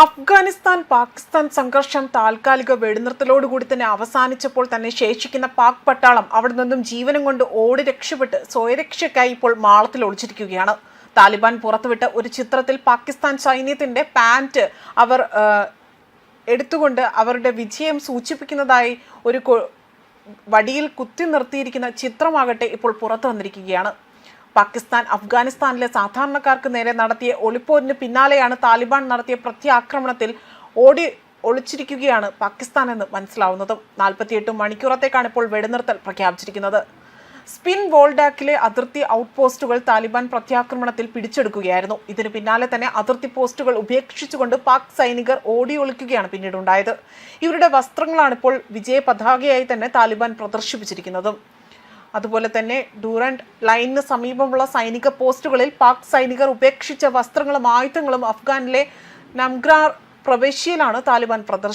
അഫ്ഗാനിസ്ഥാൻ പാകിസ്ഥാൻ സംഘർഷം താൽക്കാലിക വെടിനിർത്തലോടുകൂടി തന്നെ അവസാനിച്ചപ്പോൾ തന്നെ ശേഷിക്കുന്ന പാക് പട്ടാളം അവിടെ നിന്നും ജീവനും കൊണ്ട് ഓടി രക്ഷപ്പെട്ട് സ്വയരക്ഷയ്ക്കായി ഇപ്പോൾ മാളത്തിൽ ഒളിച്ചിരിക്കുകയാണ്. താലിബാൻ പുറത്തുവിട്ട ഒരു ചിത്രത്തിൽ പാകിസ്ഥാൻ സൈന്യത്തിന്റെ പാന്റ് അവർ എടുത്തുകൊണ്ട് അവരുടെ വിജയം സൂചിപ്പിക്കുന്നതായി ഒരു വടിയിൽ കുത്തി നിർത്തിയിരിക്കുന്ന ചിത്രമാകട്ടെ ഇപ്പോൾ പുറത്തു വന്നിരിക്കുകയാണ്. പാകിസ്ഥാൻ അഫ്ഗാനിസ്ഥാനിലെ സാധാരണക്കാർക്ക് നേരെ നടത്തിയ ഒളിപ്പോരിന് പിന്നാലെയാണ് താലിബാൻ നടത്തിയ പ്രത്യാക്രമണത്തിൽ ഒളിച്ചിരിക്കുകയാണ് പാകിസ്ഥാൻ എന്ന് മനസ്സിലാവുന്നതും. 48 മണിക്കൂറത്തേക്കാണ് ഇപ്പോൾ വെടിനിർത്തൽ പ്രഖ്യാപിച്ചിരിക്കുന്നത്. സ്പിൻ വോൾഡാക്കിലെ അതിർത്തി ഔട്ട് പോസ്റ്റുകൾ താലിബാൻ പ്രത്യാക്രമണത്തിൽ പിടിച്ചെടുക്കുകയായിരുന്നു. ഇതിന് പിന്നാലെ തന്നെ അതിർത്തി പോസ്റ്റുകൾ ഉപേക്ഷിച്ചുകൊണ്ട് പാക് സൈനികർ ഒളിക്കുകയാണ് പിന്നീടുണ്ടായത്. ഇവരുടെ വസ്ത്രങ്ങളാണ് ഇപ്പോൾ വിജയ പതാകയായി തന്നെ താലിബാൻ പ്രദർശിപ്പിച്ചിരിക്കുന്നതും. അതുപോലെ തന്നെ ഡ്യൂറന്റ് ലൈനിന് സമീപമുള്ള സൈനിക പോസ്റ്റുകളിൽ പാക് സൈനികർ ഉപേക്ഷിച്ച വസ്ത്രങ്ങളും ആയുധങ്ങളും അഫ്ഗാനിലെ നംഗ്രാർ പ്രവിശ്യയിലാണ് താലിബാൻ പ്രദർശിപ്പിച്ചത്.